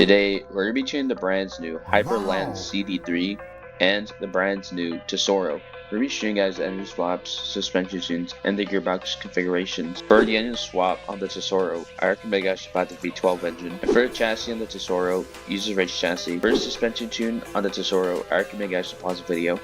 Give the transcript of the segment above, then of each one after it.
Today, we're going to be tuning the brand's new Hyperlance CD3 and the brand's new Tesoro. We're going to be showing you guys the engine swaps, suspension tunes, and the gearbox configurations. For the engine swap on the Tesoro, I recommend you guys to buy the V12 engine. And for the chassis on the Tesoro, use the race chassis. For the suspension tune on the Tesoro, I recommend you guys to pause the video.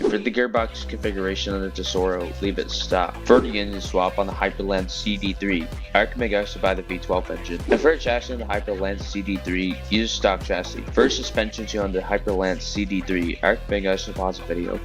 For the gearbox configuration on the Tesoro, leave it stock. For the engine swap on the Hyperlance CD3, I recommend you guys to buy the V12 engine. And for the chassis on the Hyperlance CD3, use stock chassis. For suspension tune on the Hyperlance CD3, I recommend you guys to pause the video.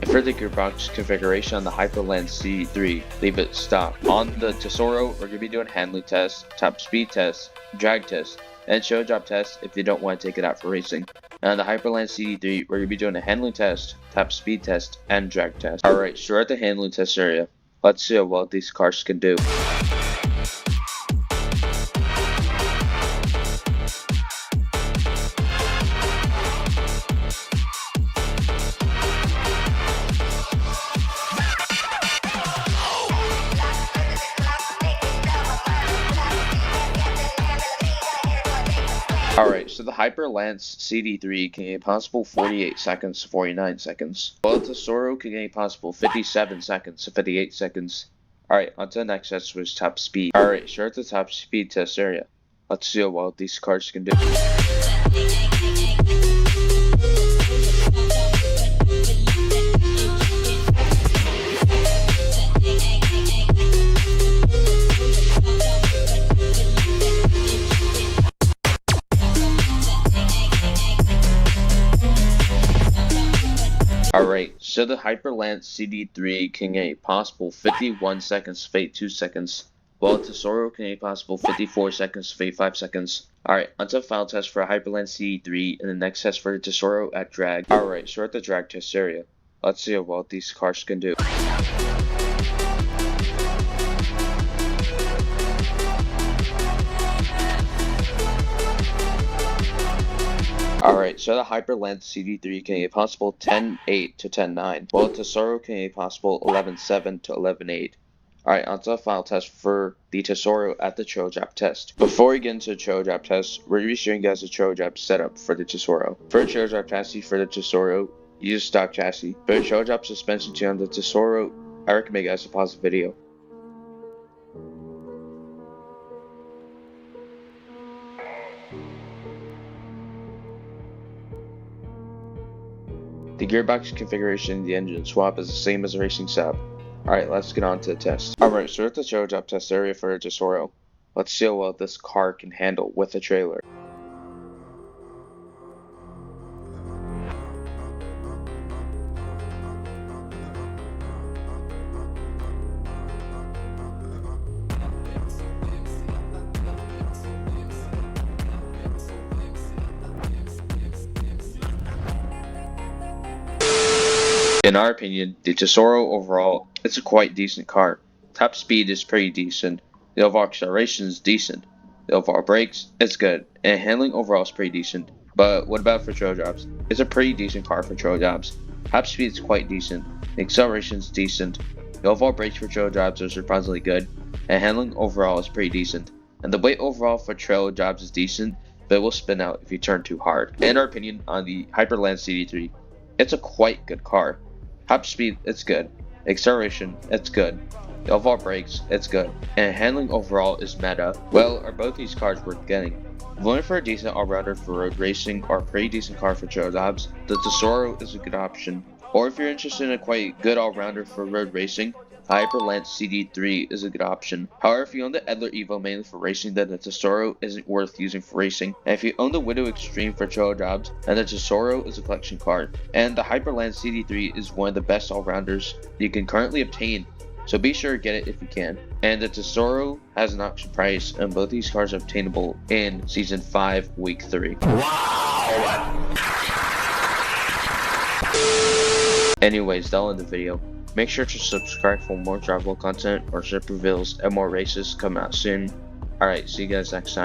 For the gearbox configuration on the Hyperlance CD3, leave it stock. On the Tesoro, we're going to be doing handling tests, top speed tests, drag tests, and show drop tests if you don't want to take it out for racing. And on the Hyperlance CD3, we're going to be doing a handling test, top speed test, and drag test. Alright, so we're at the handling test area. Let's see how well these cars can do. Alright, so the Hyperlance CD3 can gain a possible 48 seconds to 49 seconds, while the Tesoro can gain a possible 57 seconds to 58 seconds. Alright, on to the next test, which is top speed. Alright, so we're at the top speed test area. Let's see how well these cars can do. Alright, so the Hyperlance CD3 can gain a possible 51 seconds to 52 seconds, while the Tesoro can gain a possible 54 seconds to 55 seconds. Alright, onto the final test for Hyperlance CD3 and the next test for the Tesoro at drag. Alright, so we're at the drag test area. Let's see how well these cars can do. Alright, so the Hyperlance CD3 can gain a possible 10.8 to 10.9, while the Tesoro can gain a possible 11.7 to 11.8. Alright, onto the final test for the Tesoro at the trail drop test. Before we get into the trail drop test, we're going to be showing you guys the trail drop setup for the Tesoro. For the trail drop chassis for the Tesoro, use stock chassis. For the trail drop suspension tune on the Tesoro, I recommend you guys to pause the video. The gearbox configuration and the engine swap is the same as the racing setup. Alright, let's get on to the test. Alright, so we're at the show drop test area for the Tesoro. Let's see how well this car can handle with a trailer. In our opinion, the Tesoro overall, it's a quite decent car. Top speed is pretty decent, the overall acceleration is decent, the overall brakes, it's good, and handling overall is pretty decent. But what about for trail jobs? It's a pretty decent car for trail jobs. Top speed is quite decent, the acceleration is decent, the overall brakes for trail jobs are surprisingly good, and handling overall is pretty decent. And the weight overall for trail jobs is decent, but it will spin out if you turn too hard. In our opinion, on the Hyperlance CD3, it's a quite good car. Top speed, it's good. Acceleration, it's good. The overall brakes, it's good. And handling overall is meta. Well, are both these cars worth getting? If looking for a decent all-rounder for road racing or a pretty decent car for trail jobs, the Tesoro is a good option. Or if you're interested in a quite good all-rounder for road racing, the Hyperlance CD3 is a good option. However, if you own the Edler Evo mainly for racing, then the Tesoro isn't worth using for racing. And if you own the Widow Extreme for trail jobs, then the Tesoro is a collection car. And the Hyperlance CD3 is one of the best all-rounders you can currently obtain, so be sure to get it if you can. And the Tesoro has an auction price, and both these cars are obtainable in Season 5, Week 3. Wow! Anyways, that'll end the video. Make sure to subscribe for more travel content or ship reveals and more races coming out soon. Alright, see you guys next time.